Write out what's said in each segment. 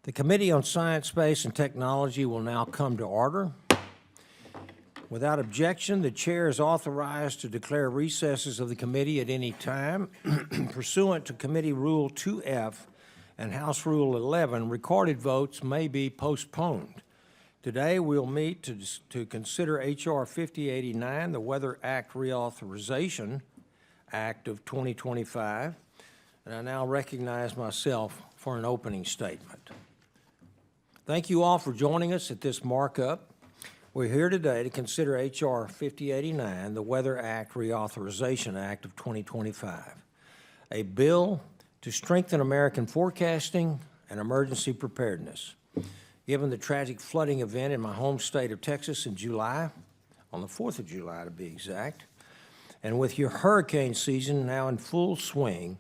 The Committee on Science, Space, and Technology will now come to order. Without objection, the chair is authorized to declare recesses of the committee at any time. Pursuant to Committee Rule 2F and House Rule 11, recorded votes may be postponed. Today, we'll meet to consider H.R. 5089, the Weather Act Reauthorization Act of 2025, and I now recognize myself for an opening statement. Thank you all for joining us at this markup. We're here today to consider H.R. 5089, the Weather Act Reauthorization Act of 2025, a bill to strengthen American forecasting and emergency preparedness. Given the tragic flooding event in my home state of Texas in July, on the 4th of July to be exact, and with your hurricane season now in full swing,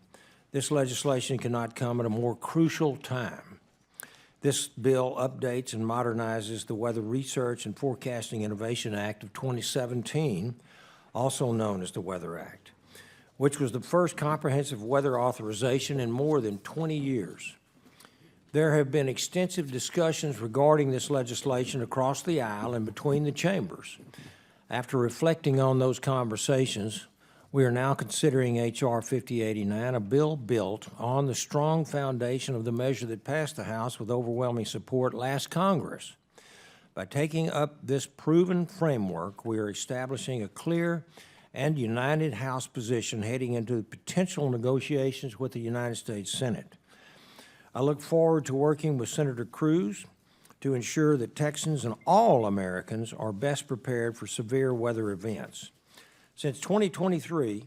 this legislation cannot come at a more crucial time. This bill updates and modernizes the Weather Research and Forecasting Innovation Act of 2017, also known as the Weather Act, which was the first comprehensive weather authorization in more than 20 years. There have been extensive discussions regarding this legislation across the aisle and between the chambers. After reflecting on those conversations, we are now considering H.R. 5089, a bill built on the strong foundation of the measure that passed the House with overwhelming support last Congress. By taking up this proven framework, we are establishing a clear and united House position heading into potential negotiations with the United States Senate. I look forward to working with Senator Cruz to ensure that Texans and all Americans are best prepared for severe weather events. Since 2023,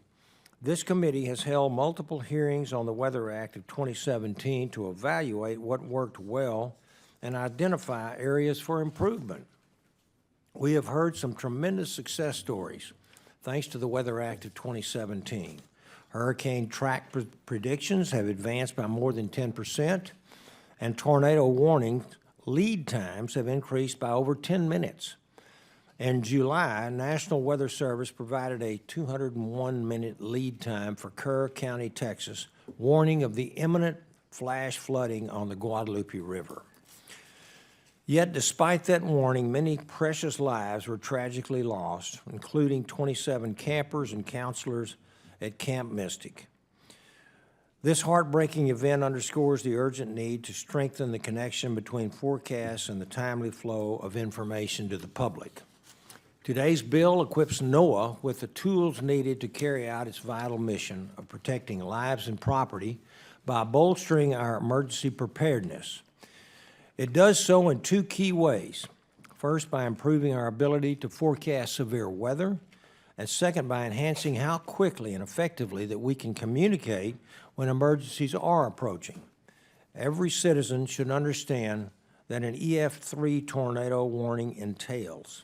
this committee has held multiple hearings on the Weather Act of 2017 to evaluate what worked well and identify areas for improvement. We have heard some tremendous success stories thanks to the Weather Act of 2017. Hurricane track predictions have advanced by more than 10%, and tornado warning lead times have increased by over 10 minutes. In July, National Weather Service provided a 201-minute lead time for Kerr County, Texas, warning of the imminent flash flooding on the Guadalupe River. Yet, despite that warning, many precious lives were tragically lost, including 27 campers and counselors at Camp Mystic. This heartbreaking event underscores the urgent need to strengthen the connection between forecasts and the timely flow of information to the public. Today's bill equips NOAA with the tools needed to carry out its vital mission of protecting lives and property by bolstering our emergency preparedness. It does so in two key ways. First, by improving our ability to forecast severe weather, and second, by enhancing how quickly and effectively that we can communicate when emergencies are approaching. Every citizen should understand that an EF3 tornado warning entails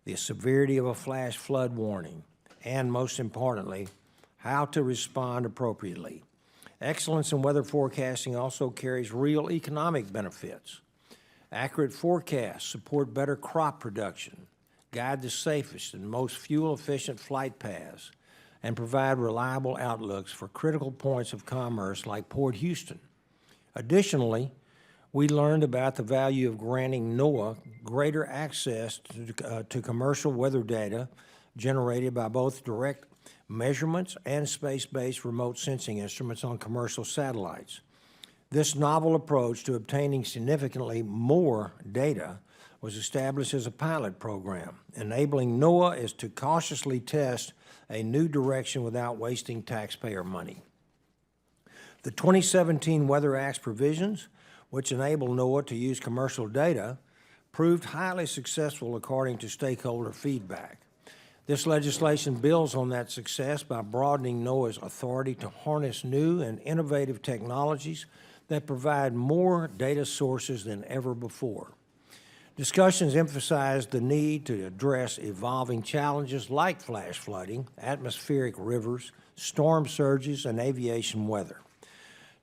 the severity of a flash flood warning, and most importantly, how to respond appropriately. Excellence in weather forecasting also carries real economic benefits. Accurate forecasts support better crop production, guide the safest and most fuel-efficient flight paths, and provide reliable outlooks for critical points of commerce like Port Houston. Additionally, we learned about the value of granting NOAA greater access to commercial weather data generated by both direct measurements and space-based remote sensing instruments on commercial satellites. This novel approach to obtaining significantly more data was established as a pilot program, enabling NOAA to cautiously test a new direction without wasting taxpayer money. The 2017 Weather Act's provisions, which enable NOAA to use commercial data, proved highly successful according to stakeholder feedback. This legislation builds on that success by broadening NOAA's authority to harness new and innovative technologies that provide more data sources than ever before. Discussions emphasized the need to address evolving challenges like flash flooding, atmospheric rivers, storm surges, and aviation weather.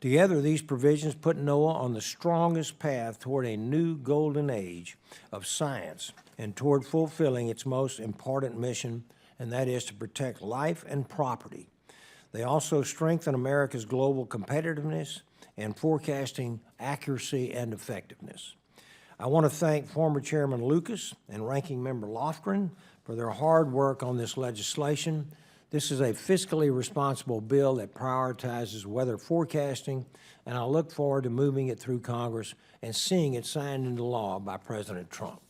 Together, these provisions put NOAA on the strongest path toward a new golden age of science and toward fulfilling its most important mission, and that is to protect life and property. They also strengthen America's global competitiveness and forecasting accuracy and effectiveness. I want to thank former Chairman Lucas and Ranking Member Lofgren for their hard work on this legislation. This is a fiscally responsible bill that prioritizes weather forecasting, and I look forward to moving it through Congress and seeing it signed into law by President Trump.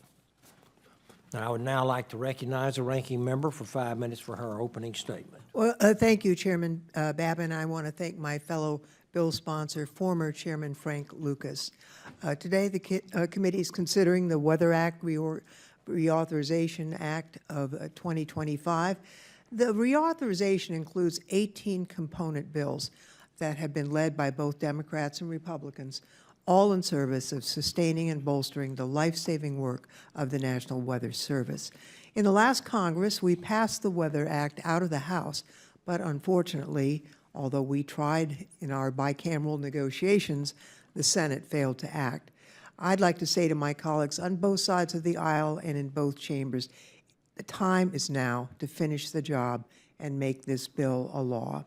I would now like to recognize the ranking member for 5 minutes for her opening statement. Well, thank you, Chairman Babin. I want to thank my fellow bill sponsor, former Chairman Frank Lucas. Today, the committee is considering the Weather Act Reauthorization Act of 2025. The reauthorization includes 18 component bills that have been led by both Democrats and Republicans, all in service of sustaining and bolstering the life-saving work of the National Weather Service. In the last Congress, we passed the Weather Act out of the House, but unfortunately, although we tried in our bicameral negotiations, the Senate failed to act. I'd like to say to my colleagues on both sides of the aisle and in both chambers, the time is now to finish the job and make this bill a law.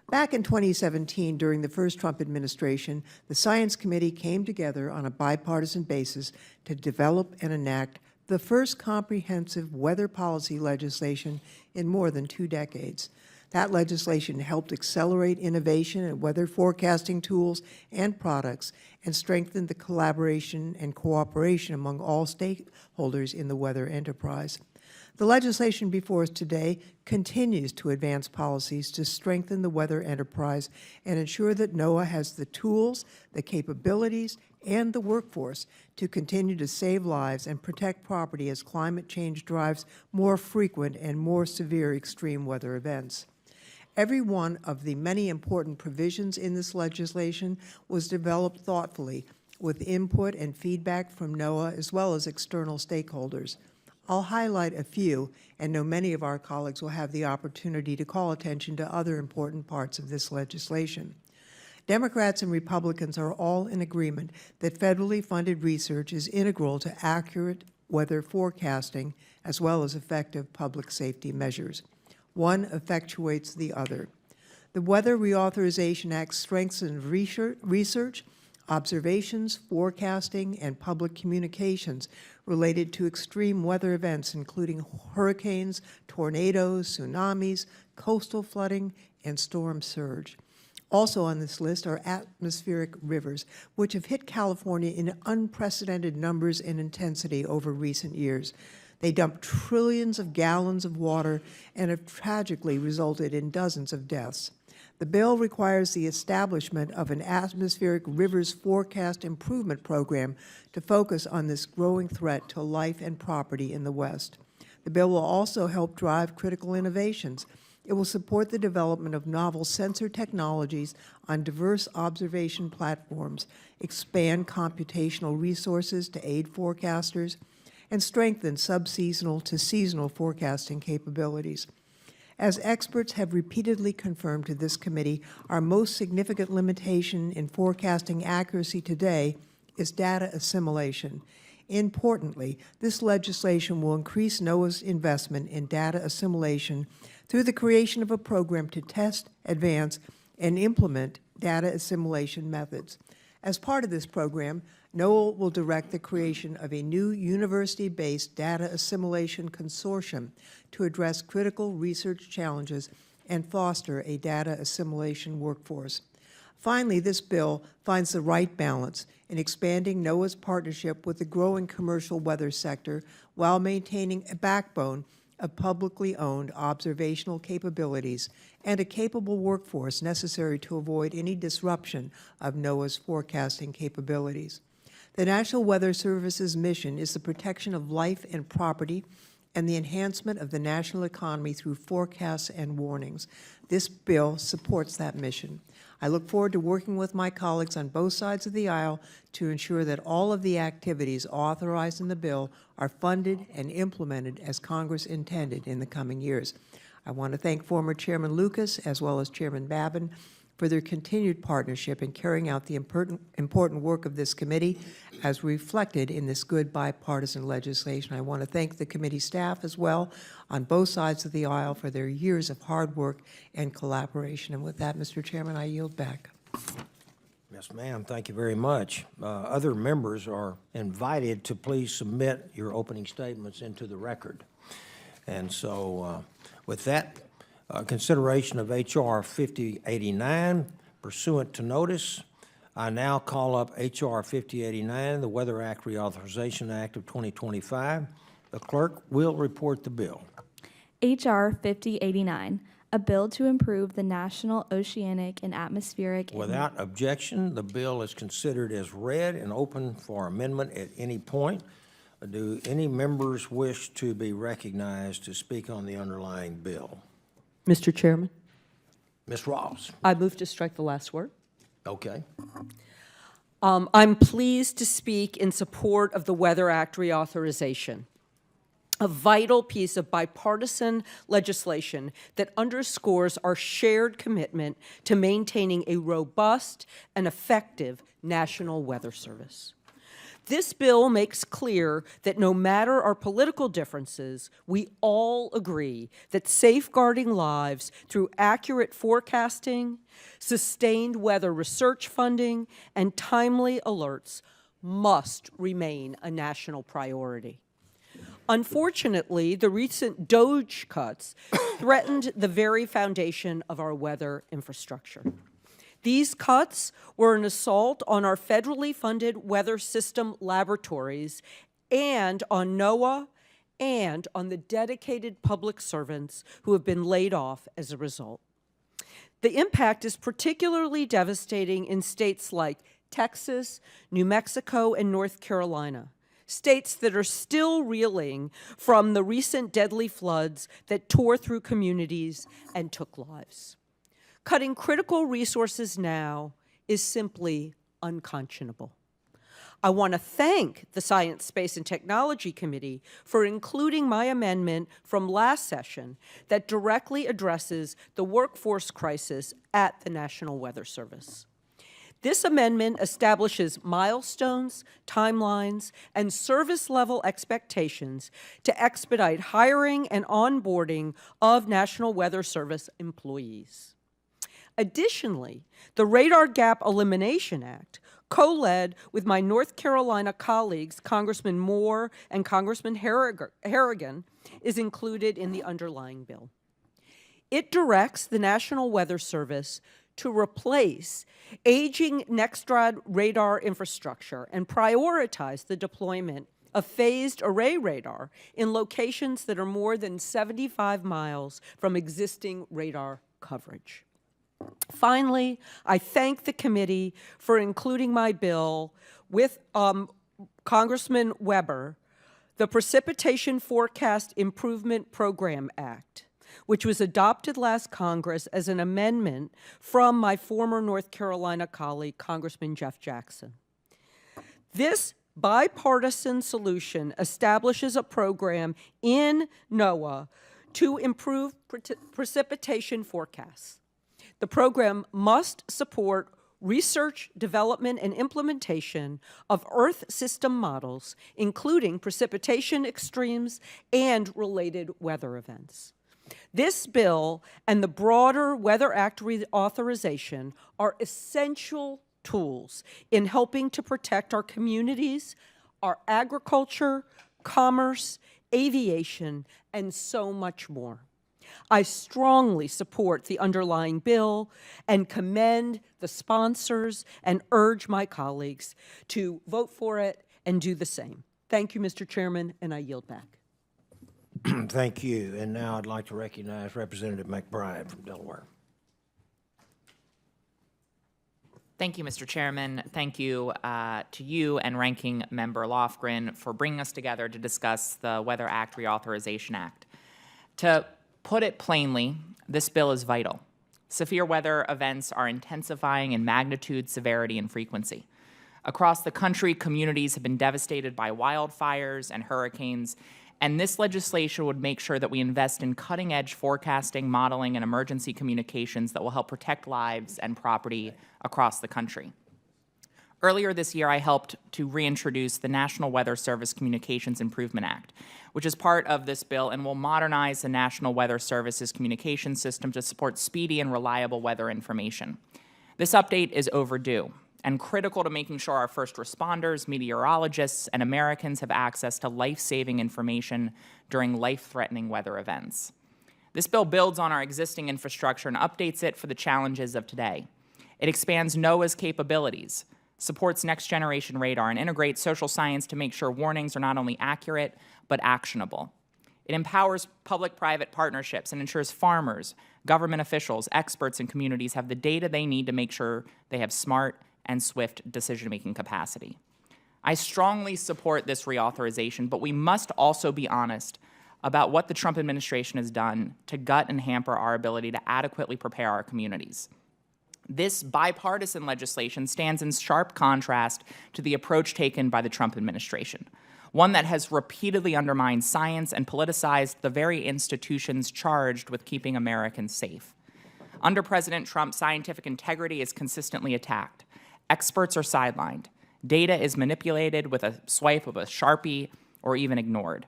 Back in 2017, during the first Trump administration, the Science Committee came together on a bipartisan basis to develop and enact the first comprehensive weather policy legislation in more than 2 decades. That legislation helped accelerate innovation in weather forecasting tools and products and strengthened the collaboration and cooperation among all stakeholders in the weather enterprise. The legislation before us today continues to advance policies to strengthen the weather enterprise and ensure that NOAA has the tools, the capabilities, and the workforce to continue to save lives and protect property as climate change drives more frequent and more severe extreme weather events. Every one of the many important provisions in this legislation was developed thoughtfully with input and feedback from NOAA as well as external stakeholders. I'll highlight a few, and know many of our colleagues will have the opportunity to call attention to other important parts of this legislation. Democrats and Republicans are all in agreement that federally funded research is integral to accurate weather forecasting as well as effective public safety measures. One effectuates the other. The Weather Reauthorization Act strengthens research, observations, forecasting, and public communications related to extreme weather events, including hurricanes, tornadoes, tsunamis, coastal flooding, and storm surge. Also on this list are atmospheric rivers, which have hit California in unprecedented numbers and intensity over recent years. They dump trillions of gallons of water and have tragically resulted in dozens of deaths. The bill requires the establishment of an atmospheric rivers forecast improvement program to focus on this growing threat to life and property in the West. The bill will also help drive critical innovations. It will support the development of novel sensor technologies on diverse observation platforms, expand computational resources to aid forecasters, and strengthen subseasonal to seasonal forecasting capabilities. As experts have repeatedly confirmed to this committee, our most significant limitation in forecasting accuracy today is data assimilation. Importantly, this legislation will increase NOAA's investment in data assimilation through the creation of a program to test, advance, and implement data assimilation methods. As part of this program, NOAA will direct the creation of a new university-based data assimilation consortium to address critical research challenges and foster a data assimilation workforce. Finally, this bill finds the right balance in expanding NOAA's partnership with the growing commercial weather sector while maintaining a backbone of publicly owned observational capabilities and a capable workforce necessary to avoid any disruption of NOAA's forecasting capabilities. The National Weather Service's mission is the protection of life and property and the enhancement of the national economy through forecasts and warnings. This bill supports that mission. I look forward to working with my colleagues on both sides of the aisle to ensure that all of the activities authorized in the bill are funded and implemented as Congress intended in the coming years. I want to thank former Chairman Lucas as well as Chairman Babin for their continued partnership in carrying out the important work of this committee as reflected in this good bipartisan legislation. I want to thank the committee staff as well on both sides of the aisle for their years of hard work and collaboration. And with that, Mr. Chairman, I yield back. Yes, ma'am. Thank you very much. Other members are invited to please submit your opening statements into the record. And so with that, consideration of H.R. 5089 pursuant to notice, I now call up H.R. 5089, the Weather Act Reauthorization Act of 2025. The clerk will report the bill. H.R. 5089, a bill to improve the national oceanic and atmospheric. Without objection, the bill is considered as read and open for amendment at any point. Do any members wish to be recognized to speak on the underlying bill? Mr. Chairman, Ms. Ross? I move to strike the last word. Okay. I'm pleased to speak in support of the Weather Act reauthorization, a vital piece of bipartisan legislation that underscores our shared commitment to maintaining a robust and effective National Weather Service. This bill makes clear that no matter our political differences, we all agree that safeguarding lives through accurate forecasting, sustained weather research funding, and timely alerts must remain a national priority. Unfortunately, the recent DOGE cuts threatened the very foundation of our weather infrastructure. These cuts were an assault on our federally funded weather system laboratories and on NOAA and on the dedicated public servants who have been laid off as a result. The impact is particularly devastating in states like Texas, New Mexico, and North Carolina, states that are still reeling from the recent deadly floods that tore through communities and took lives. Cutting critical resources now is simply unconscionable. I want to thank the Science, Space, and Technology Committee for including my amendment from last session that directly addresses the workforce crisis at the National Weather Service. This amendment establishes milestones, timelines, and service-level expectations to expedite hiring and onboarding of National Weather Service employees. Additionally, the Radar Gap Elimination Act, co-led with my North Carolina colleagues, Congressman Moore and Congressman Herrian, is included in the underlying bill. It directs the National Weather Service to replace aging NextRad radar infrastructure and prioritize the deployment of phased array radar in locations that are more than 75 miles from existing radar coverage. Finally, I thank the committee for including my bill with Congressman Weber, the Precipitation Forecast Improvement Program Act, which was adopted last Congress as an amendment from my former North Carolina colleague, Congressman Jeff Jackson. This bipartisan solution establishes a program in NOAA to improve precipitation forecasts. The program must support research, development, and implementation of Earth system models, including precipitation extremes and related weather events. This bill and the broader Weather Act reauthorization are essential tools in helping to protect our communities, our agriculture, commerce, aviation, and so much more. I strongly support the underlying bill and commend the sponsors and urge my colleagues to vote for it and do the same. Thank you, Mr. Chairman, and I yield back. Thank you. And now I'd like to recognize Representative McBride from Delaware. Thank you, Mr. Chairman. Thank you to you and Ranking Member Lofgren for bringing us together to discuss the Weather Act Reauthorization Act. To put it plainly, this bill is vital. Severe weather events are intensifying in magnitude, severity, and frequency. Across the country, communities have been devastated by wildfires and hurricanes, and this legislation would make sure that we invest in cutting-edge forecasting, modeling, and emergency communications that will help protect lives and property across the country. Earlier this year, I helped to reintroduce the National Weather Service Communications Improvement Act, which is part of this bill and will modernize the National Weather Service's communication system to support speedy and reliable weather information. This update is overdue. and critical to making sure our first responders, meteorologists, and Americans have access to life-saving information during life-threatening weather events. This bill builds on our existing infrastructure and updates it for the challenges of today. It expands NOAA's capabilities, supports next-generation radar, and integrates social science to make sure warnings are not only accurate, but actionable. It empowers public-private partnerships and ensures farmers, government officials, experts, and communities have the data they need to make sure they have smart and swift decision-making capacity. I strongly support this reauthorization, but we must also be honest about what the Trump administration has done to gut and hamper our ability to adequately prepare our communities. This bipartisan legislation stands in sharp contrast to the approach taken by the Trump administration, one that has repeatedly undermined science and politicized the very institutions charged with keeping Americans safe. Under President Trump, scientific integrity is consistently attacked. Experts are sidelined. Data is manipulated with a swipe of a Sharpie or even ignored.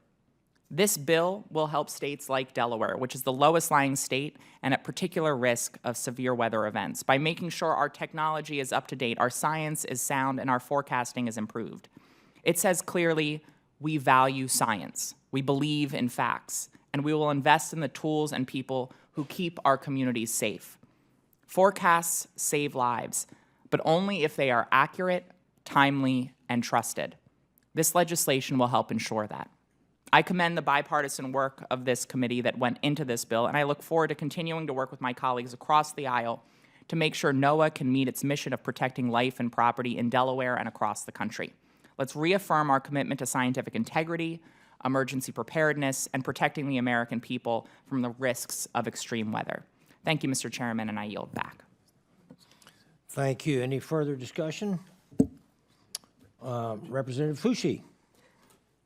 This bill will help states like Delaware, which is the lowest lying state and at particular risk of severe weather events, by making sure our technology is up to date, our science is sound, and our forecasting is improved. It says clearly, we value science, we believe in facts, and we will invest in the tools and people who keep our communities safe. Forecasts save lives, but only if they are accurate, timely, and trusted. This legislation will help ensure that. I commend the bipartisan work of this committee that went into this bill, and I look forward to continuing to work with my colleagues across the aisle to make sure NOAA can meet its mission of protecting life and property in Delaware and across the country. Let's reaffirm our commitment to scientific integrity, emergency preparedness, and protecting the American people from the risks of extreme weather. Thank you, Mr. Chairman, and I yield back. Thank you. Any further discussion? Representative Fushi.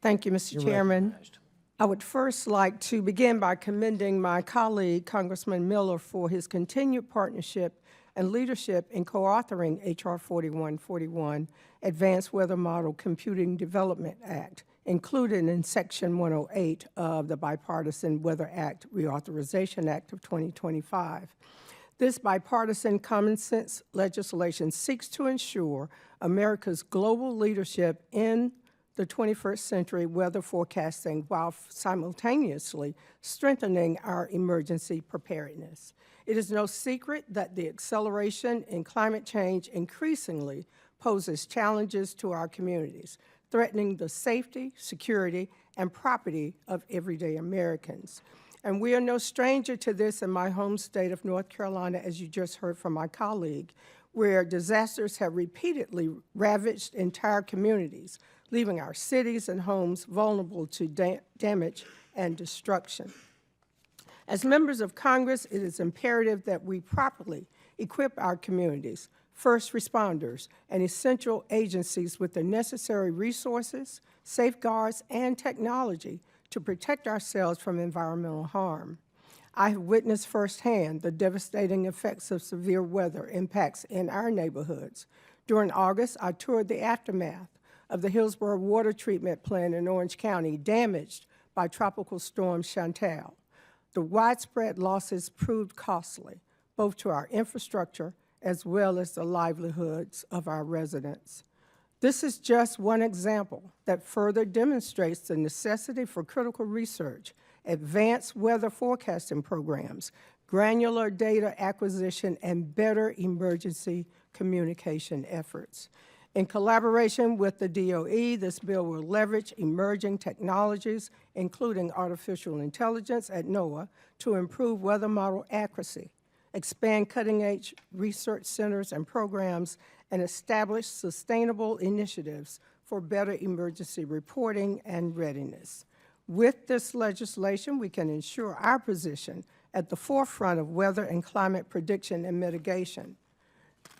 Thank you, Mr. You're Chairman. recognized. I would first like to begin by commending my colleague, Congressman Miller, for his continued partnership and leadership in co-authoring H.R. 4141, Advanced Weather Model Computing Development Act, included in Section 108 of the Bipartisan Weather Act Reauthorization Act of 2025. This bipartisan common sense legislation seeks to ensure America's global leadership in the 21st century weather forecasting while simultaneously strengthening our emergency preparedness. It is no secret that the acceleration in climate change increasingly poses challenges to our communities, threatening the safety, security, and property of everyday Americans. And we are no stranger to this in my home state of North Carolina, as you just heard from my colleague, where disasters have repeatedly ravaged entire communities, leaving our cities and homes vulnerable to damage and destruction. As members of Congress, it is imperative that we properly equip our communities, first responders, and essential agencies with the necessary resources, safeguards, and technology to protect ourselves from environmental harm. I have witnessed firsthand the devastating effects of severe weather impacts in our neighborhoods. During August, I toured the aftermath of the Hillsborough Water Treatment Plant in Orange County, damaged by Tropical Storm Chantal. The widespread losses proved costly, both to our infrastructure as well as the livelihoods of our residents. This is just one example that further demonstrates the necessity for critical research, advanced weather forecasting programs, granular data acquisition, and better emergency communication efforts. In collaboration with the DOE, this bill will leverage emerging technologies, including artificial intelligence at NOAA, to improve weather model accuracy, expand cutting-edge research centers and programs, and establish sustainable initiatives for better emergency reporting and readiness. With this legislation, we can ensure our position at the forefront of weather and climate prediction and mitigation.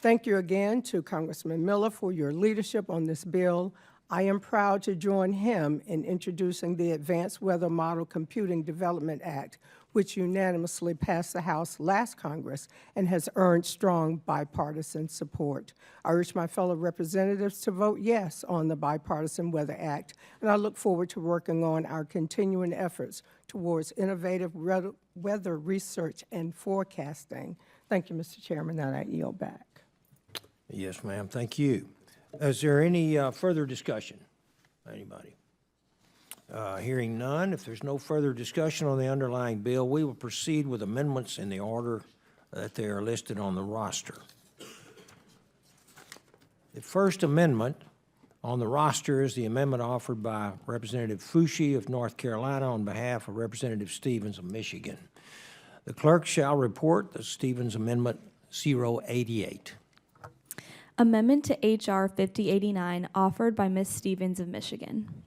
Thank you again to Congressman Miller for your leadership on this bill. I am proud to join him in introducing the Advanced Weather Model Computing Development Act, which unanimously passed the House last Congress and has earned strong bipartisan support. I urge my fellow representatives to vote yes on the Bipartisan Weather Act, and I look forward to working on our continuing efforts towards innovative weather research and forecasting. Thank you, Mr. Chairman, and I yield back. Yes, ma'am, thank you. Is there any further discussion? Anybody? Hearing none, if there's no further discussion on the underlying bill, we will proceed with amendments in the order that they are listed on the roster. The first amendment on the roster is the amendment offered by Representative Fushi of North Carolina on behalf of Representative Stevens of Michigan. The clerk shall report the Stevens Amendment 088. Amendment to H.R. 5089, offered by Ms. Stevens of Michigan.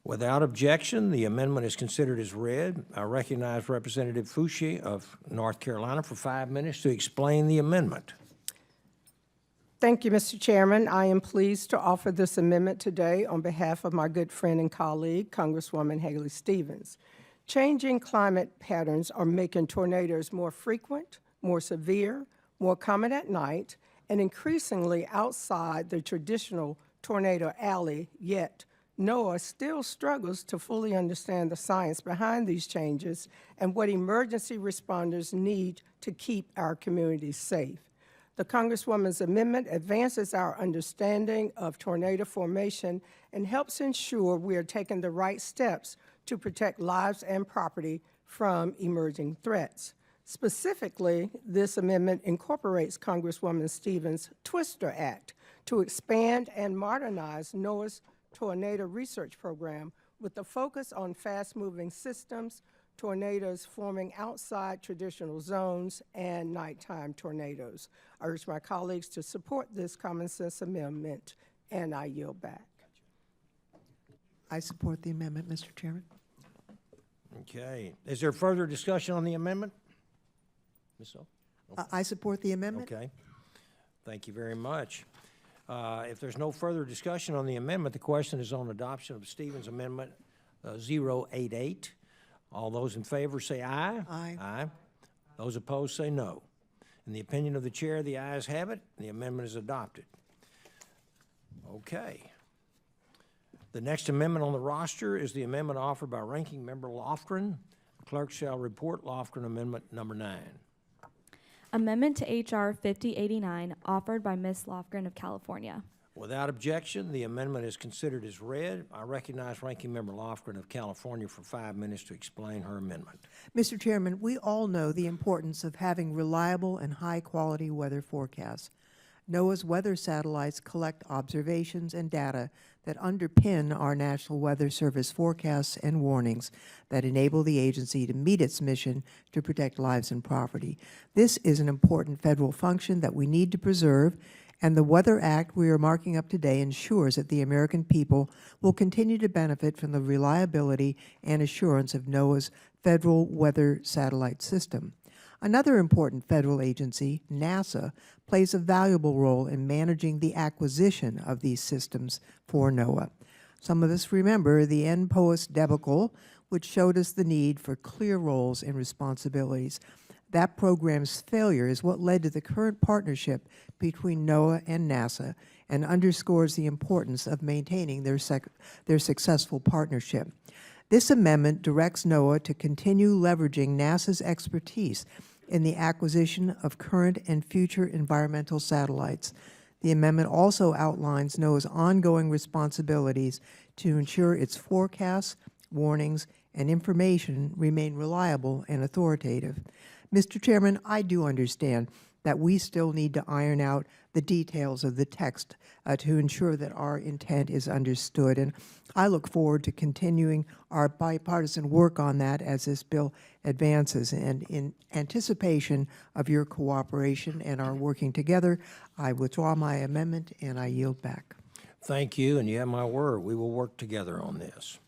Without objection, the amendment is considered as read. I recognize Representative Fushi of North Carolina for 5 minutes to explain the amendment. Thank you, Mr. Chairman. I am pleased to offer this amendment today on behalf of my good friend and colleague, Congresswoman Haley Stevens. Changing climate patterns are making tornadoes more frequent, more severe, more common at night, and increasingly outside the traditional tornado alley, yet NOAA still struggles to fully understand the science behind these changes and what emergency responders need to keep our communities safe. The Congresswoman's amendment advances our understanding of tornado formation and helps ensure we are taking the right steps to protect lives and property from emerging threats. Specifically, this amendment incorporates Congresswoman Stevens' Twister Act to expand and modernize NOAA's tornado research program with a focus on fast-moving systems, tornadoes forming outside traditional zones, and nighttime tornadoes. I urge my colleagues to support this common sense amendment, and I yield back. I support the amendment, Mr. Chairman. Okay. Is there further discussion on the amendment? Ms. O? I support the amendment. Okay. Thank you very much. If there's no further discussion on the amendment, the question is on adoption of Stevens Amendment 088. All those in favor say aye. Aye. Aye. Those opposed say no. In the opinion of the chair, the ayes have it. The amendment is adopted. Okay. The next amendment on the roster is the amendment offered by Ranking Member Lofgren. Clerk shall report Lofgren Amendment number 9. Amendment to H.R. 5089, offered by Ms. Lofgren of California. Without objection, the amendment is considered as read. I recognize Ranking Member Lofgren of California for 5 minutes to explain her amendment. Mr. Chairman, we all know the importance of having reliable and high-quality weather forecasts. NOAA's weather satellites collect observations and data that underpin our National Weather Service forecasts and warnings that enable the agency to meet its mission to protect lives and property. This is an important federal function that we need to preserve, and the Weather Act we are marking up today ensures that the American people will continue to benefit from the reliability and assurance of NOAA's federal weather satellite system. Another important federal agency, NASA, plays a valuable role in managing the acquisition of these systems for NOAA. Some of us remember the NPOIS debacle, which showed us the need for clear roles and responsibilities. That program's failure is what led to the current partnership between NOAA and NASA and underscores the importance of maintaining their successful partnership. This amendment directs NOAA to continue leveraging NASA's expertise in the acquisition of current and future environmental satellites. The amendment also outlines NOAA's ongoing responsibilities to ensure its forecasts, warnings, and information remain reliable and authoritative. Mr. Chairman, I do understand that we still need to iron out the details of the text to ensure that our intent is understood. And I look forward to continuing our bipartisan work on that as this bill advances. And in anticipation of your cooperation and our working together, I withdraw my amendment and I yield back. Thank you, and you have my word. We will work together on this.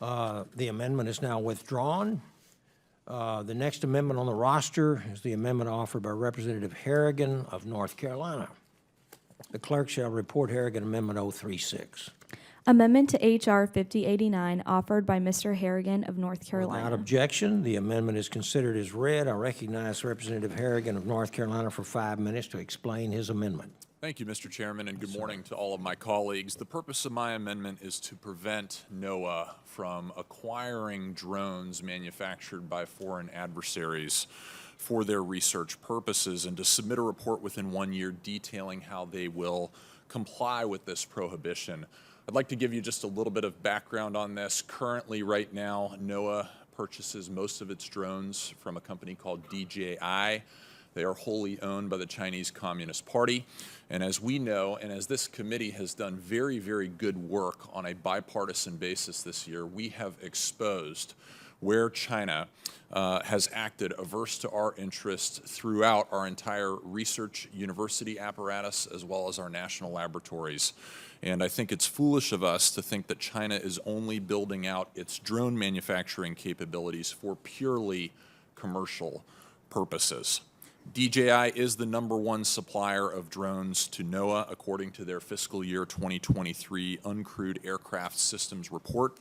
The amendment is now withdrawn. The next amendment on the roster is the amendment offered by Representative Herrian of North Carolina. The clerk shall report Herrian Amendment 036. Amendment to H.R. 5089, offered by Mr. Herrian of North Carolina. Without objection, the amendment is considered as read. I recognize Representative Herrian of North Carolina for 5 minutes to explain his amendment. Thank you, Mr. Chairman, and good morning to all of my colleagues. The purpose of my amendment is to prevent NOAA from acquiring drones manufactured by foreign adversaries for their research purposes and to submit a report within 1 year detailing how they will comply with this prohibition. I'd like to give you just a little bit of background on this. Currently, right now, NOAA purchases most of its drones from a company called DJI. They are wholly owned by the Chinese Communist Party. And as we know, and as this committee has done very, very good work on a bipartisan basis this year, we have exposed where China has acted averse to our interests throughout our entire research university apparatus as well as our national laboratories. And I think it's foolish of us to think that China is only building out its drone manufacturing capabilities for purely commercial purposes. DJI is the #1 supplier of drones to NOAA according to their fiscal year 2023 Uncrewed Aircraft Systems report.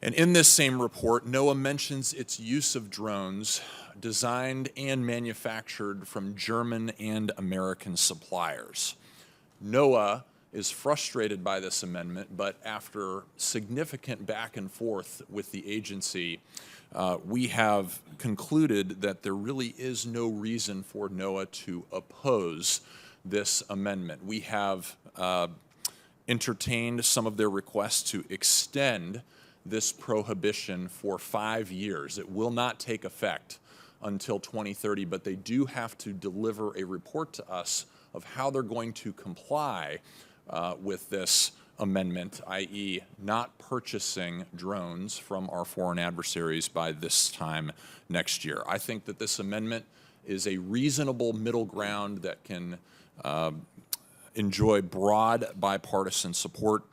And in this same report, NOAA mentions its use of drones designed and manufactured from German and American suppliers. NOAA is frustrated by this amendment, but after significant back and forth with the agency, we have concluded that there really is no reason for NOAA to oppose this amendment. We have entertained some of their requests to extend this prohibition for 5 years. It will not take effect until 2030, but they do have to deliver a report to us of how they're going to comply with this amendment, i.e. not purchasing drones from our foreign adversaries by this time next year. I think that this amendment is a reasonable middle ground that can enjoy broad bipartisan support.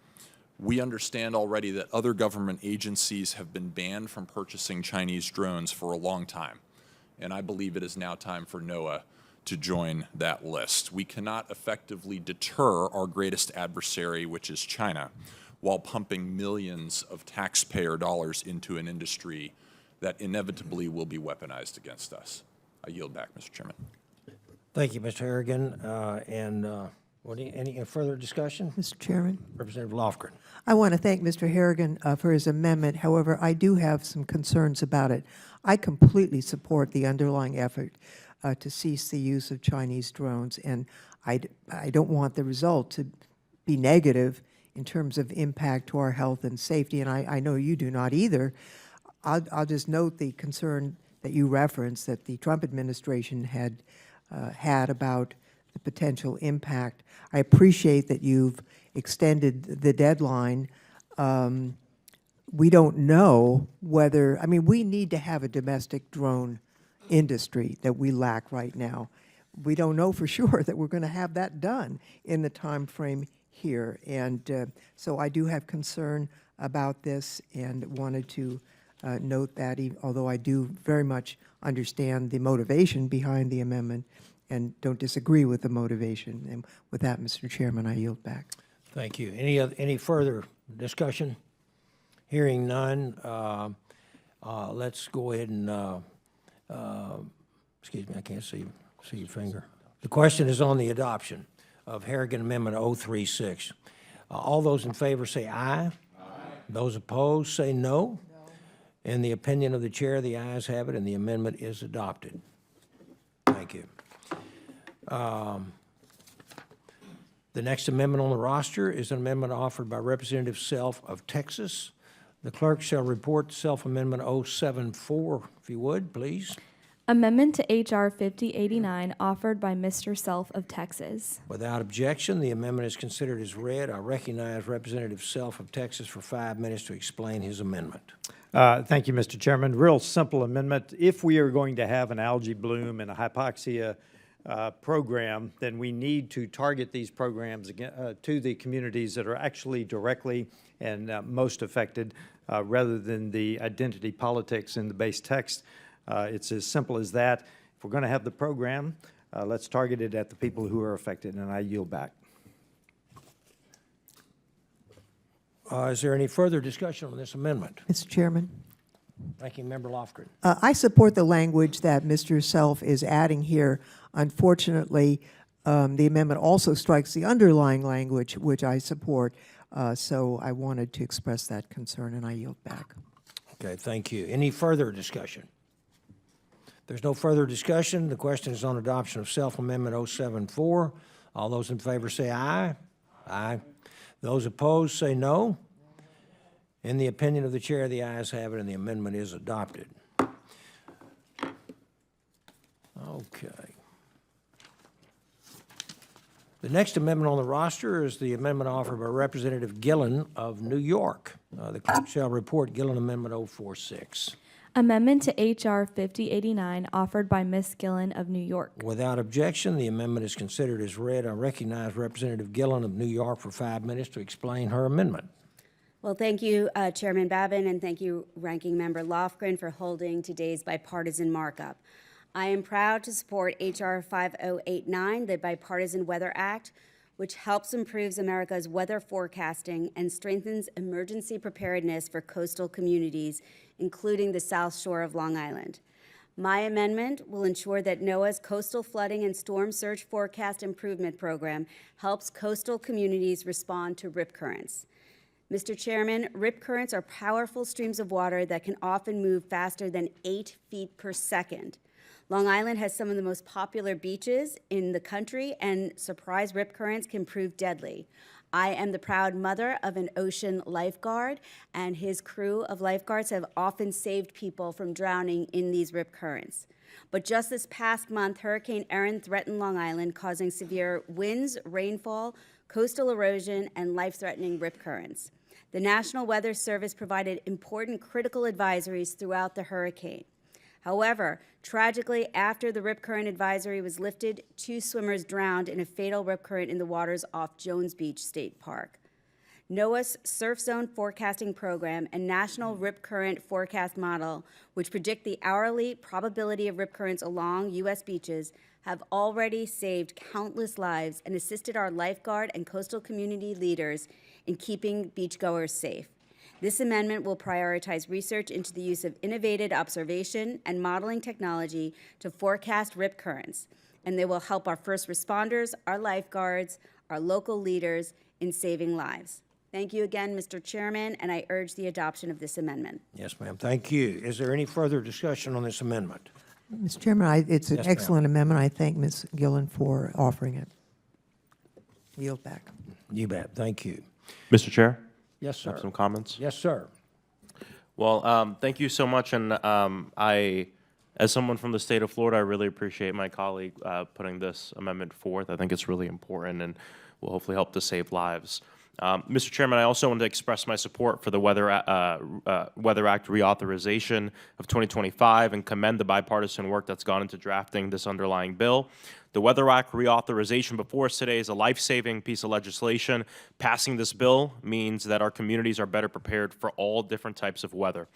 We understand already that other government agencies have been banned from purchasing Chinese drones for a long time, and I believe it is now time for NOAA to join that list. We cannot effectively deter our greatest adversary, which is China, while pumping millions of taxpayer dollars into an industry that inevitably will be weaponized against us. I yield back, Mr. Chairman. Thank you, Mr. Herrian. Any further discussion? Mr. Chairman, Representative Lofgren. I want to thank Mr. Herrigan for his amendment. However, I do have some concerns about it. I completely support the underlying effort to cease the use of Chinese drones, and I don't want the result to be negative in terms of impact to our health and safety, and I know you do not either. I'll just note the concern that you referenced that the Trump administration had about the potential impact. I appreciate that you've extended the deadline. We don't know whether, I mean, we need to have a domestic drone industry that we lack right now. We don't know for sure that we're going to have that done in the time frame here. And so I do have concern about this and wanted to note that, although I do very much understand the motivation behind the amendment and don't disagree with the motivation. And with that, Mr. Chairman, I yield back. Thank you. Any further discussion? Hearing none, let's go ahead and, excuse me, I can't see your finger. The question is on the adoption of Herrigan Amendment 036. All those in favor say aye. Aye. Those opposed say no. In the opinion of the chair, the ayes have it, and the amendment is adopted. Thank you. The next amendment on the roster is an amendment offered by Representative Self of Texas. The clerk shall report Self-Amendment 074, if you would, please. Amendment to H.R. 5089 offered by Mr. Self of Texas. Without objection, the amendment is considered as read. I recognize Representative Self of Texas for 5 minutes to explain his amendment. Thank you, Mr. Chairman. Real simple amendment. If we are going to have an algae bloom and a hypoxia program, then we need to target these programs to the communities that are actually directly and most affected rather than the identity politics in the base text. It's as simple as that. If we're going to have the program, let's target it at the people who are affected, and I yield back. Is there any further discussion on this amendment? Mr. Chairman, Ranking Member Lofgren. I support the language that Mr. Self is adding here. Unfortunately, the amendment also strikes the underlying language, which I support, so I wanted to express that concern, and I yield back. Okay, thank you. Any further discussion? There's no further discussion. The question is on adoption of self-amendment 074. All those in favor say aye. Aye. Those opposed say no. In the opinion of the chair, the ayes have it, and the amendment is adopted. Okay. The next amendment on the roster is the amendment offered by Representative Gillan of New York. The clerk shall report Gillan Amendment 046. Amendment to H.R. 5089, offered by Ms. Gillan of New York. Without objection, the amendment is considered as read. I recognize Representative Gillan of New York for 5 minutes to explain her amendment. Well, thank you, Chairman Babin, and thank you, Ranking Member Lofgren, for holding today's bipartisan markup. I am proud to support H.R. 5089, the Bipartisan Weather Act, which helps improve America's weather forecasting and strengthens emergency preparedness for coastal communities, including the South Shore of Long Island. My amendment will ensure that NOAA's Coastal Flooding and Storm Surge Forecast Improvement Program helps coastal communities respond to rip currents. Mr. Chairman, rip currents are powerful streams of water that can often move faster than 8 feet per second. Long Island has some of the most popular beaches in the country, and surprise rip currents can prove deadly. I am the proud mother of an ocean lifeguard, and his crew of lifeguards have often saved people from drowning in these rip currents. But just this past month, Hurricane Herrian threatened Long Island, causing severe winds, rainfall, coastal erosion, and life-threatening rip currents. The National Weather Service provided important critical advisories throughout the hurricane. However, tragically, after the rip current advisory was lifted, 2 swimmers drowned in a fatal rip current in the waters off Jones Beach State Park. NOAA's Surf Zone Forecasting Program and National Rip Current Forecast Model, which predict the hourly probability of rip currents along U.S. beaches, have already saved countless lives and assisted our lifeguard and coastal community leaders in keeping beachgoers safe. This amendment will prioritize research into the use of innovative observation and modeling technology to forecast rip currents, and they will help our first responders, our lifeguards, our local leaders in saving lives. Thank you again, Mr. Chairman, and I urge the adoption of this amendment. Yes, ma'am. Thank you. Is there any further discussion on this amendment? Mr. Chairman, it's an Yes, ma'am. excellent amendment. I thank Ms. Gillan for offering it. Yield back. You bet. Thank you. Mr. Chair, Yes, I have sir. some comments. Yes, sir. Well, thank you so much, and as someone from the state of Florida, I really appreciate my colleague putting this amendment forth. I think it's really important and will hopefully help to save lives. Mr. Chairman, I also want to express my support for the Weather Act Reauthorization of 2025 and commend the bipartisan work that's gone into drafting this underlying bill. The Weather Act Reauthorization before us today is a life-saving piece of legislation. Passing this bill means that our communities are better prepared for all different types of weather.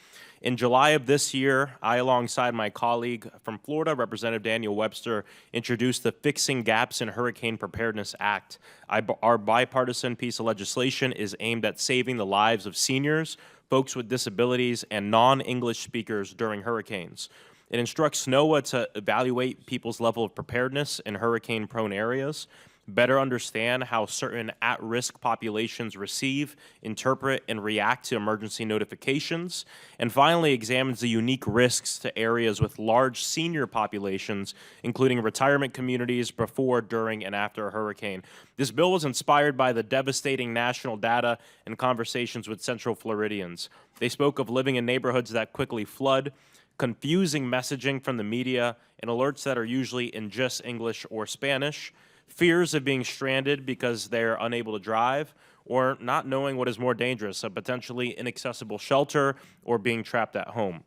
In July of this year, I, alongside my colleague from Florida, Representative Daniel Webster, introduced the Fixing Gaps in Hurricane Preparedness Act. Our bipartisan piece of legislation is aimed at saving the lives of seniors, folks with disabilities, and non-English speakers during hurricanes. It instructs NOAA to evaluate people's level of preparedness in hurricane-prone areas, better understand how certain at-risk populations receive, interpret, and react to emergency notifications, and finally examines the unique risks to areas with large senior populations, including retirement communities before, during, and after a hurricane. This bill was inspired by the devastating national data and conversations with Central Floridians. They spoke of living in neighborhoods that quickly flood, confusing messaging from the media, and alerts that are usually in just English or Spanish, fears of being stranded because they're unable to drive, or not knowing what is more dangerous, a potentially inaccessible shelter or being trapped at home.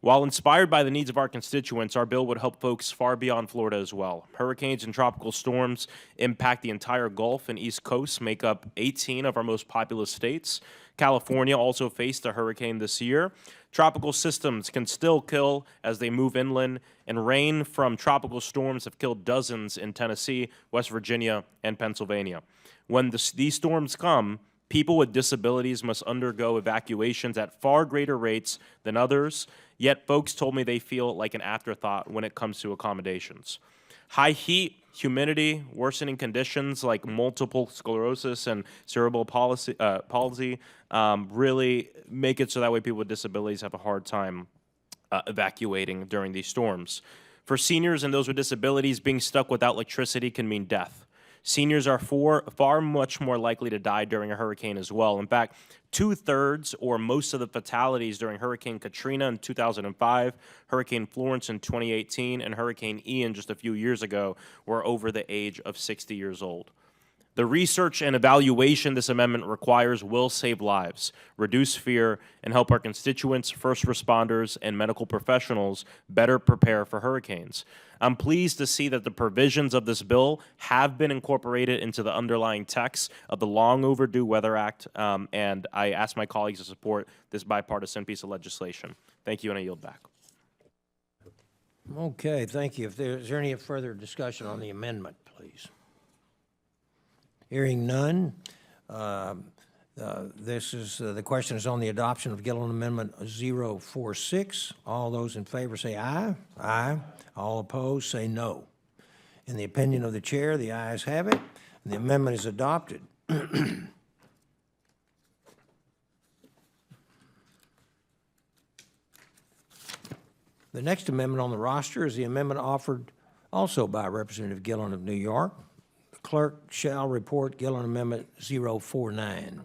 While inspired by the needs of our constituents, our bill would help folks far beyond Florida as well. Hurricanes and tropical storms impact the entire Gulf and East Coast, make up 18 of our most populous states. California also faced a hurricane this year. Tropical systems can still kill as they move inland, and rain from tropical storms have killed dozens in Tennessee, West Virginia, and Pennsylvania. When these storms come, people with disabilities must undergo evacuations at far greater rates than others, yet folks told me they feel like an afterthought when it comes to accommodations. High heat, humidity, worsening conditions like multiple sclerosis and cerebral palsy really make it so that way people with disabilities have a hard time evacuating during these storms. For seniors and those with disabilities, being stuck without electricity can mean death. Seniors are far much more likely to die during a hurricane as well. In fact, 2/3 or most of the fatalities during Hurricane Katrina in 2005, Hurricane Florence in 2018, and Hurricane Ian just a few years ago were over the age of 60 years old. The research and evaluation this amendment requires will save lives, reduce fear, and help our constituents, first responders, and medical professionals better prepare for hurricanes. I'm pleased to see that the provisions of this bill have been incorporated into the underlying text of the long overdue Weather Act, and I ask my colleagues to support this bipartisan piece of legislation. Thank you, and I yield back. Okay, thank you. Is there any further discussion on the amendment, please? Hearing none, the question is on the adoption of Gillan Amendment 046. All those in favor say aye. Aye. All opposed say no. In the opinion of the chair, the ayes have it, and the amendment is adopted. The next amendment on the roster is the amendment offered also by Representative Gillan of New York. Clerk shall report Gillan Amendment 049.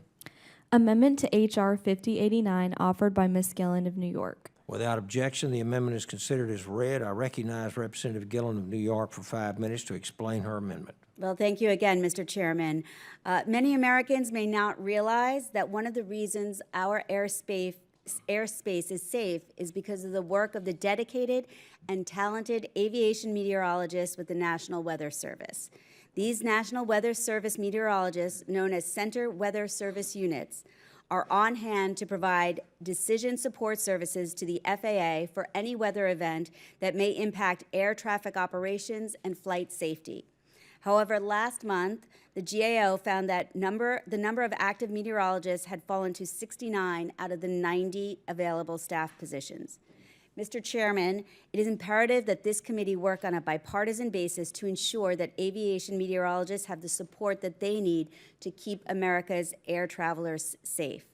Amendment to H.R. 5089 offered by Ms. Gillan of New York. Without objection, the amendment is considered as read. I recognize Representative Gillan of New York for 5 minutes to explain her amendment. Well, thank you again, Mr. Chairman. Many Americans may not realize that one of the reasons our airspace is safe is because of the work of the dedicated and talented aviation meteorologists with the National Weather Service. These National Weather Service meteorologists, known as Center Weather Service Units, are on hand to provide decision support services to the FAA for any weather event that may impact air traffic operations and flight safety. However, last month, the GAO found that the number of active meteorologists had fallen to 69 out of the 90 available staff positions. Mr. Chairman, it is imperative that this committee work on a bipartisan basis to ensure that aviation meteorologists have the support that they need to keep America's air travelers safe.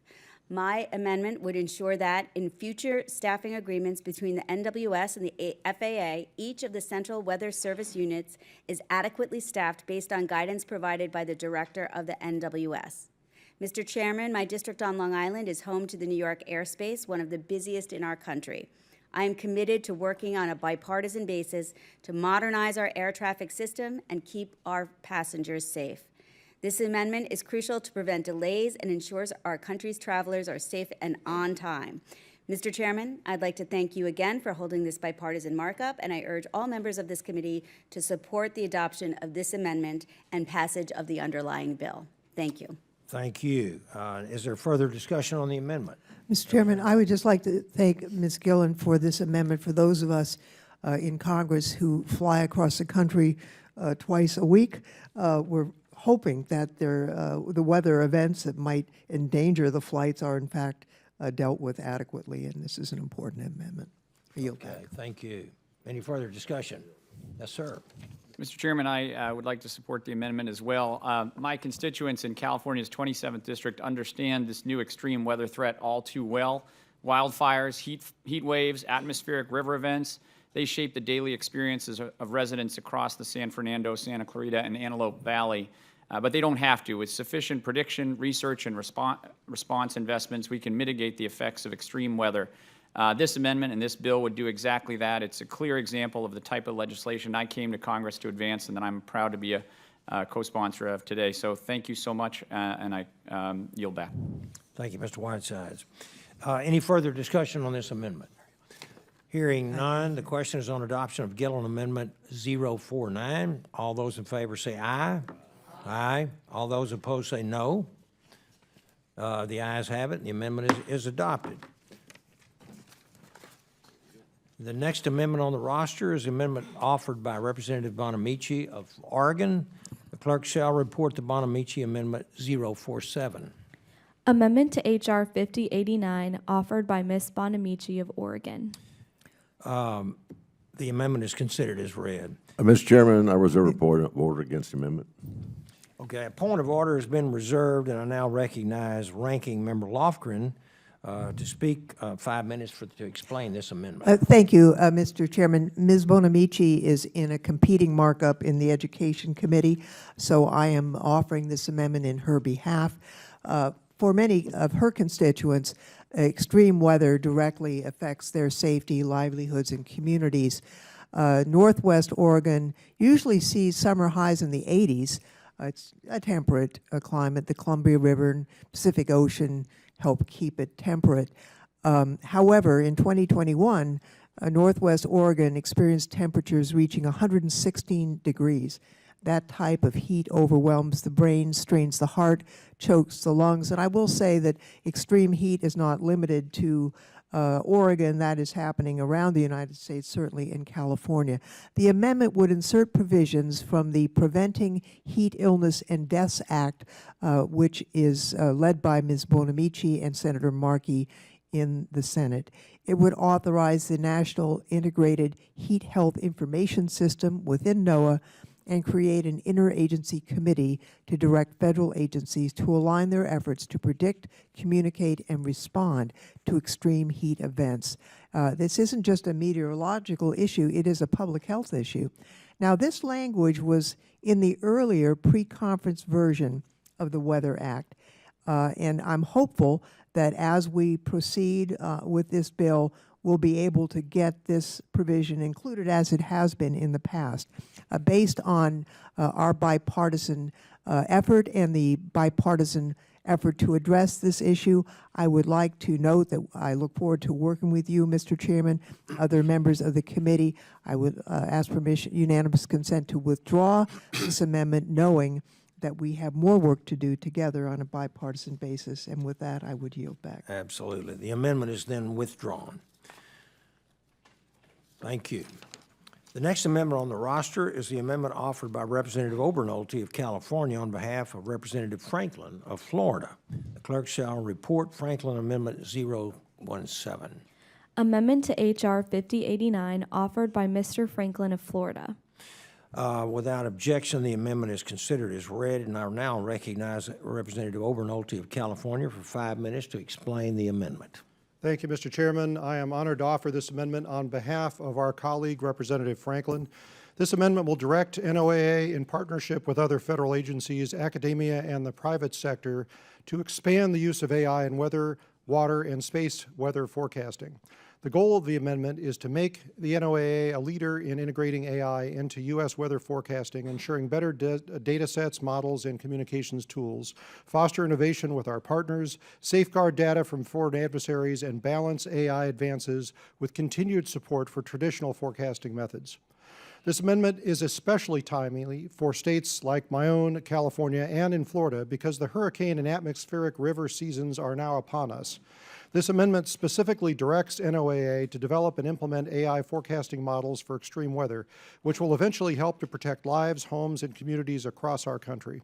My amendment would ensure that in future staffing agreements between the NWS and the FAA, each of the Central Weather Service units is adequately staffed based on guidance provided by the director of the NWS. Mr. Chairman, my district on Long Island is home to the New York airspace, one of the busiest in our country. I am committed to working on a bipartisan basis to modernize our air traffic system and keep our passengers safe. This amendment is crucial to prevent delays and ensures our country's travelers are safe and on time. Mr. Chairman, I'd like to thank you again for holding this bipartisan markup, and I urge all members of this committee to support the adoption of this amendment and passage of the underlying bill. Thank you. Thank you. Is there further discussion on the amendment? Mr. Chairman, I would just like to thank Ms. Gillan for this amendment. For those of us in Congress who fly across the country twice a week, we're hoping that the weather events that might endanger the flights are in fact dealt with adequately, and this is an important amendment. I yield back. Okay, thank you. Any further discussion? Yes, sir. Mr. Chairman, I would like to support the amendment as well. My constituents in California's 27th District understand this new extreme weather threat all too well. Wildfires, heat waves, atmospheric river events, they shape the daily experiences of residents across the San Fernando, Santa Clarita, and Antelope Valley. But they don't have to. With sufficient prediction, research, and response investments, we can mitigate the effects of extreme weather. This amendment and this bill would do exactly that. It's a clear example of the type of legislation I came to Congress to advance and that I'm proud to be a co-sponsor of today. So thank you so much, and I yield back. Thank you, Mr. Whitesides. Any further discussion on this amendment? Hearing none, the question is on adoption of Gillan Amendment 049. All those in favor say aye. Aye. All those opposed say no. The ayes have it, and the amendment is adopted. The next amendment on the roster is the amendment offered by Representative Bonamichi of Oregon. The clerk shall report the Bonamichi Amendment 047. Amendment to H.R. 5089 offered by Ms. Bonamichi of Oregon. The amendment is considered as read. Mr. Chairman, I reserve a point of order against the amendment. Okay, a point of order has been reserved, and I now recognize Ranking Member Lofgren to speak, 5 minutes to explain this amendment. Thank you, Mr. Chairman. Ms. Bonamichi is in a competing markup in the Education Committee, so I am offering this amendment in her behalf. For many of her constituents, extreme weather directly affects their safety, livelihoods, and communities. Northwest Oregon usually sees summer highs in the 80s. It's a temperate climate. The Columbia River and Pacific Ocean help keep it temperate. However, in 2021, Northwest Oregon experienced temperatures reaching 116 degrees. That type of heat overwhelms the brain, strains the heart, chokes the lungs. And I will say that extreme heat is not limited to Oregon. That is happening around the United States, certainly in California. The amendment would insert provisions from the Preventing Heat Illness and Deaths Act, which is led by Ms. Bonamichi and Senator Markey in the Senate. It would authorize the National Integrated Heat Health Information System within NOAA and create an interagency committee to direct federal agencies to align their efforts to predict, communicate, and respond to extreme heat events. This isn't just a meteorological issue, it is a public health issue. Now, this language was in the earlier pre-conference version of the Weather Act, and I'm hopeful that as we proceed with this bill, we'll be able to get this provision included as it has been in the past. Based on our bipartisan effort and the bipartisan effort to address this issue, I would like to note that I look forward to working with you, Mr. Chairman, other members of the committee. I would ask permission, unanimous consent to withdraw this amendment, knowing that we have more work to do together on a bipartisan basis. And with that, I would yield back. Absolutely. The amendment is then withdrawn. Thank you. The next amendment on the roster is the amendment offered by Representative Obernolte of California on behalf of Representative Franklin of Florida. The clerk shall report Franklin Amendment 017. Amendment to H.R. 5089, offered by Mr. Franklin of Florida. Without objection, the amendment is considered as read, and I now recognize Representative Obernolte of California for 5 minutes to explain the amendment. Thank you, Mr. Chairman. I am honored to offer this amendment on behalf of our colleague, Representative Franklin. This amendment will direct NOAA, in partnership with other federal agencies, academia, and the private sector, to expand the use of AI in weather, water, and space weather forecasting. The goal of the amendment is to make the NOAA a leader in integrating AI into U.S. weather forecasting, ensuring better data sets, models, and communications tools, foster innovation with our partners, safeguard data from foreign adversaries, and balance AI advances with continued support for traditional forecasting methods. This amendment is especially timely for states like my own, California, and in Florida, because the hurricane and atmospheric river seasons are now upon us. This amendment specifically directs NOAA to develop and implement AI forecasting models for extreme weather, which will eventually help to protect lives, homes, and communities across our country.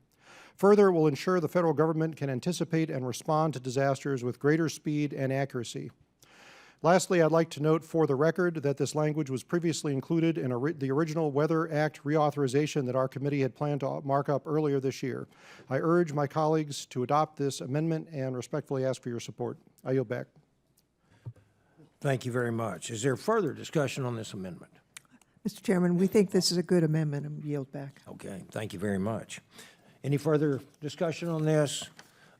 Further, it will ensure the federal government can anticipate and respond to disasters with greater speed and accuracy. Lastly, I'd like to note for the record that this language was previously included in the original Weather Act reauthorization that our committee had planned to mark up earlier this year. I urge my colleagues to adopt this amendment and respectfully ask for your support. I yield back. Thank you very much. Is there further discussion on this amendment? Mr. Chairman, we think this is a good amendment and yield back. Okay, thank you very much. Any further discussion on this?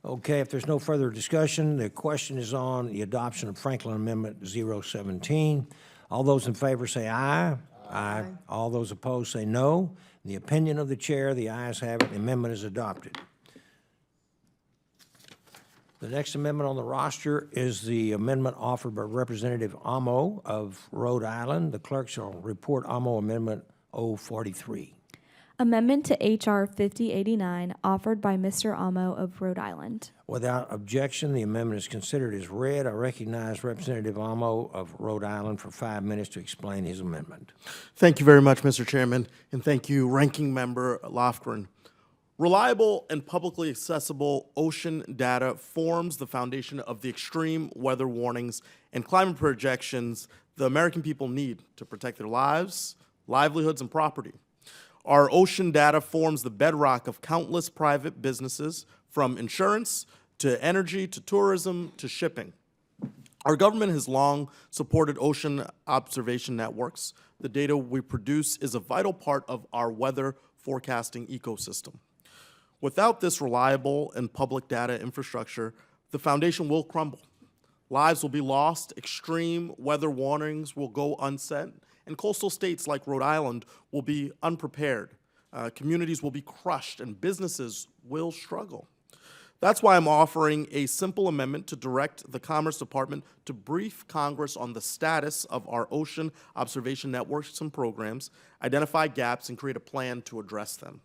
Okay, if there's no further discussion, the question is on the adoption of Franklin Amendment 017. All those in favor say aye. Aye. All those opposed say no. In the opinion of the chair, the ayes have it. The amendment is adopted. The next amendment on the roster is the amendment offered by Representative Amo of Rhode Island. The clerk shall report Amo Amendment 043. Amendment to H.R. 5089, offered by Mr. Amo of Rhode Island. Without objection, the amendment is considered as read. I recognize Representative Amo of Rhode Island for 5 minutes to explain his amendment. Thank you very much, Mr. Chairman, and thank you, Ranking Member Lofgren. Reliable and publicly accessible ocean data forms the foundation of the extreme weather warnings and climate projections the American people need to protect their lives, livelihoods, and property. Our ocean data forms the bedrock of countless private businesses, from insurance to energy to tourism to shipping. Our government has long supported ocean observation networks. The data we produce is a vital part of our weather forecasting ecosystem. Without this reliable and public data infrastructure, the foundation will crumble. Lives will be lost, extreme weather warnings will go unsent, and coastal states like Rhode Island will be unprepared. Communities will be crushed, and businesses will struggle. That's why I'm offering a simple amendment to direct the Commerce Department to brief Congress on the status of our ocean observation networks and programs, identify gaps, and create a plan to address them.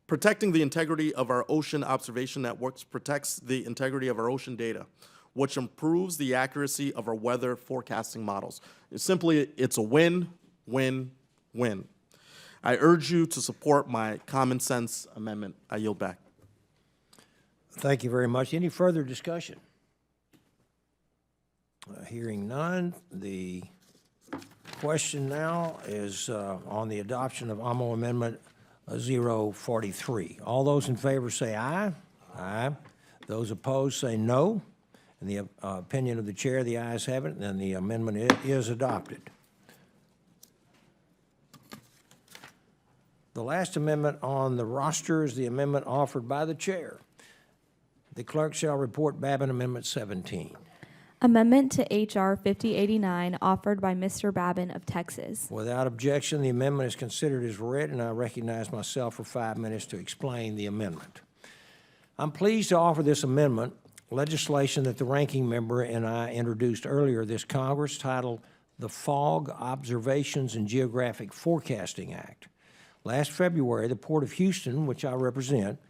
Protecting the integrity of our ocean observation networks protects the integrity of our ocean data, which improves the accuracy of our weather forecasting models. It's a win, win, win. I urge you to support my common sense amendment. I yield back. Thank you very much. Any further discussion? Hearing none, the question now is on the adoption of AMO Amendment 043. All those in favor say aye. Aye. Those opposed say no. In the opinion of the chair, the ayes have it, and the amendment is adopted. The last amendment on the roster is the amendment offered by the chair. The clerk shall report Babin Amendment 17. Amendment to H.R. 5089 offered by Mr. Babin of Texas. Without objection, the amendment is considered as read, and I recognize myself for 5 minutes to explain the amendment. I'm pleased to offer this amendment, legislation that the ranking member and I introduced earlier this Congress, titled the Fog Observations and Geographic Forecasting Act. Last February, the Port of Houston, which I represent,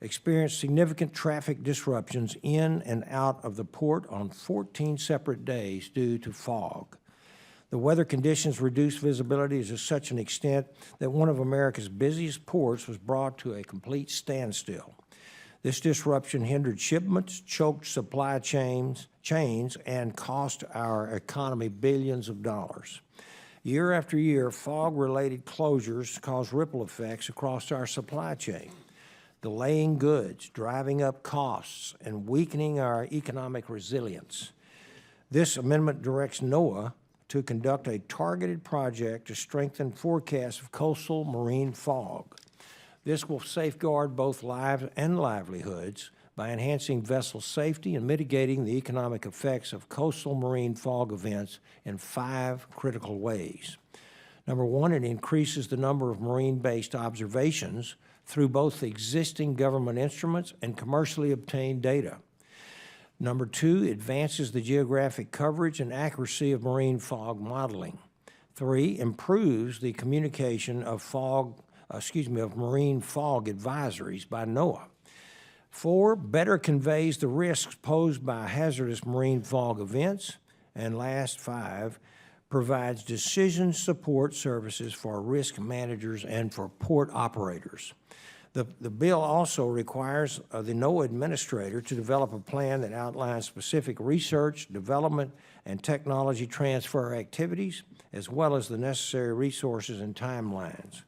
experienced significant traffic disruptions in and out of the port on 14 separate days due to fog. The weather conditions reduced visibility to such an extent that one of America's busiest ports was brought to a complete standstill. This disruption hindered shipments, choked supply chains, and cost our economy billions of dollars. Year after year, fog-related closures cause ripple effects across our supply chain, delaying goods, driving up costs, and weakening our economic resilience. This amendment directs NOAA to conduct a targeted project to strengthen forecasts of coastal marine fog. This will safeguard both lives and livelihoods by enhancing vessel safety and mitigating the economic effects of coastal marine fog events in 5 critical ways. Number one, it increases the number of marine-based observations through both existing government instruments and commercially obtained data. Number two, advances the geographic coverage and accuracy of marine fog modeling. 3, improves the communication of marine fog advisories by NOAA. 4, better conveys the risks posed by hazardous marine fog events. And last, 5, provides decision support services for risk managers and for port operators. The bill also requires the NOAA administrator to develop a plan that outlines specific research, development, and technology transfer activities, as well as the necessary resources and timelines.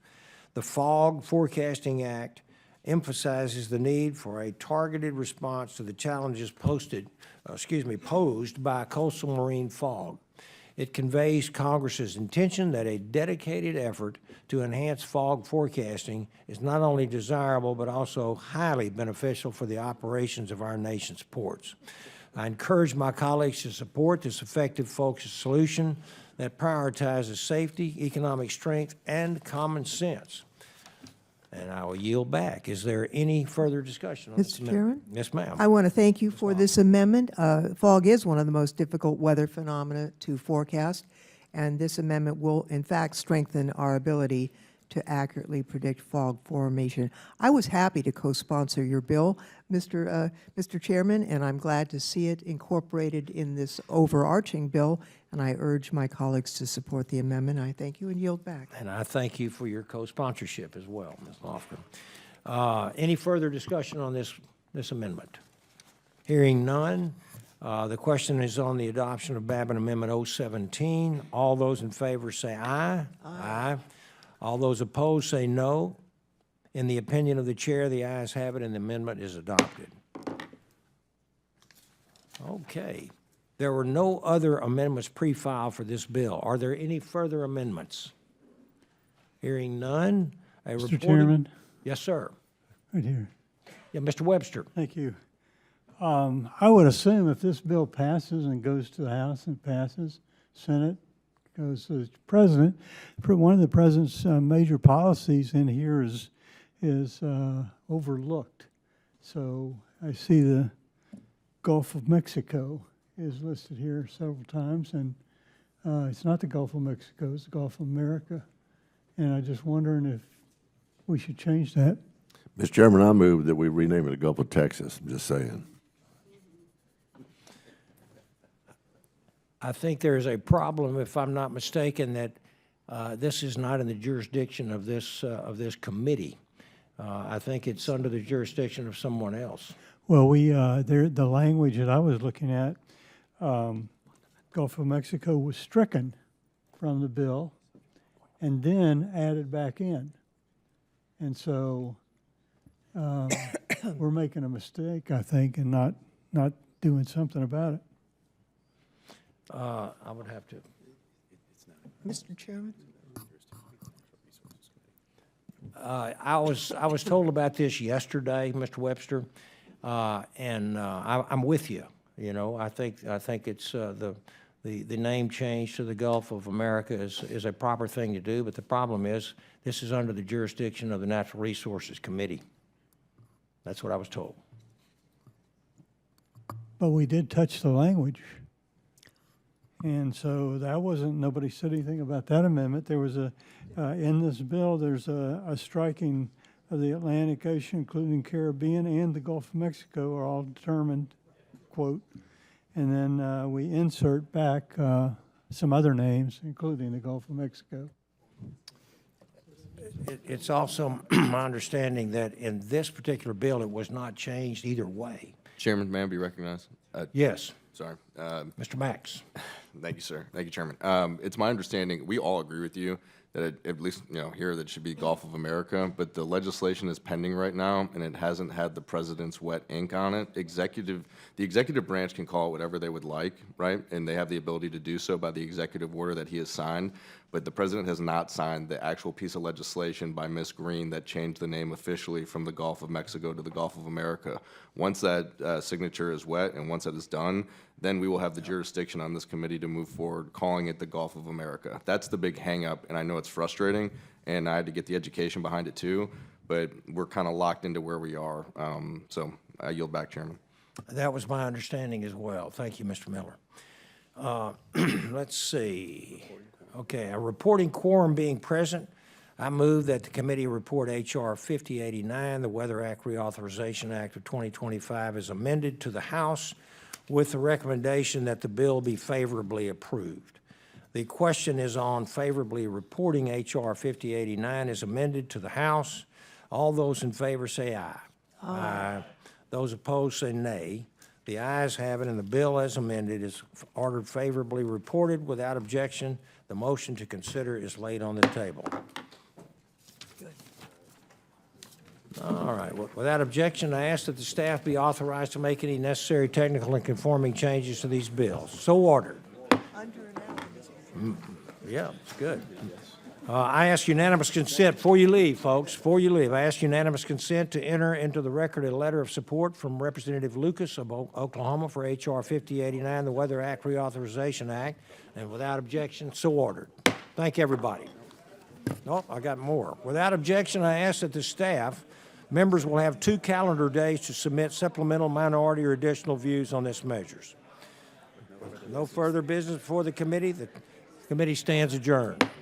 The Fog Forecasting Act emphasizes the need for a targeted response to the challenges posed by coastal marine fog. It conveys Congress's intention that a dedicated effort to enhance fog forecasting is not only desirable but also highly beneficial for the operations of our nation's ports. I encourage my colleagues to support this effective, focused solution that prioritizes safety, economic strength, and common sense. And I will yield back. Is there any further discussion on this Mr. Chairman? Yes, ma'am. I want to thank you for this amendment. Fog is one of the most difficult weather phenomena to forecast, and this amendment will, in fact, strengthen our ability to accurately predict fog formation. I was happy to co-sponsor your bill, Mr. Chairman, and I'm glad to see it incorporated in this overarching bill, and I urge my colleagues to support the amendment. I thank you and yield back. And I thank you for your co-sponsorship as well, Ms. Lofgren. Any further discussion on this amendment? Hearing none, the question is on the adoption of Babin Amendment 017. All those in favor say aye. Aye. All those opposed say no. In the opinion of the chair, the ayes have it, and the amendment is adopted. Okay. There were no other amendments pre-filed for this bill. Are there any further amendments? Hearing none, Mr. Chairman, Yes, sir. right here. Yeah, Mr. Webster. Thank you. I would assume if this bill passes and goes to the House and passes, Senate goes to the President, one of the President's major policies in here is overlooked. So I see the Gulf of Mexico is listed here several times, and it's not the Gulf of Mexico, it's the Gulf of America. And I'm just wondering if we should change that. Mr. Chairman, I move that we rename it the Gulf of Texas. I'm just saying. I think there is a problem, if I'm not mistaken, that this is not in the jurisdiction of this committee. I think it's under the jurisdiction of someone else. Well, the language that I was looking at, Gulf of Mexico was stricken from the bill and then added back in. And so we're making a mistake, I think, and not doing something about it. I would have to. Mr. Chairman? I was told about this yesterday, Mr. Webster, and I'm with you. You know, I think it's the name change to the Gulf of America is a proper thing to do, but the problem is this is under the jurisdiction of the Natural Resources Committee. That's what I was told. But we did touch the language. And so that wasn't, nobody said anything about that amendment. There was in this bill, there's a striking of the Atlantic Ocean, including Caribbean and the Gulf of Mexico are all determined, quote. And then we insert back some other names, including the Gulf of Mexico. It's also my understanding that in this particular bill, it was not changed either way. Chairman, may I be recognized? Yes. Sorry. Mr. Max. Thank you, sir. Thank you, Chairman. It's my understanding, we all agree with you that at least, here that it should be Gulf of America, but the legislation is pending right now, and it hasn't had the president's wet ink on it. The executive branch can call it whatever they would like, right? And they have the ability to do so by the executive order that he has signed, but the president has not signed the actual piece of legislation by Ms. Green that changed the name officially from the Gulf of Mexico to the Gulf of America. Once that signature is wet and once that is done, then we will have the jurisdiction on this committee to move forward calling it the Gulf of America. That's the big hang-up, and I know it's frustrating, and I had to get the education behind it too, but we're kind of locked into where we are. So I yield back, Chairman. That was my understanding as well. Thank you, Mr. Miller. Let's see. Okay, a reporting quorum being present, I move that the committee report H.R. 5089, the Weather Act Reauthorization Act of 2025, is amended to the House with the recommendation that the bill be favorably approved. The question is on favorably reporting H.R. 5089 is amended to the House. All those in favor say aye. Aye. Those opposed say nay. The ayes have it, and the bill as amended is ordered favorably reported without objection. The motion to consider is laid on the table. All right, without objection, I ask that the staff be authorized to make any necessary technical and conforming changes to these bills. So ordered. Yeah, it's good. I ask unanimous consent, before you leave, folks, before you leave, I ask unanimous consent to enter into the record a letter of support from Representative Lucas of Oklahoma for H.R. 5089, the Weather Act Reauthorization Act, and without objection, so ordered. Thank everybody. Oh, I got more. Without objection, I ask that the staff, members will have 2 calendar days to submit supplemental, minority, or additional views on this measures. No further business before the committee. The committee stands adjourned.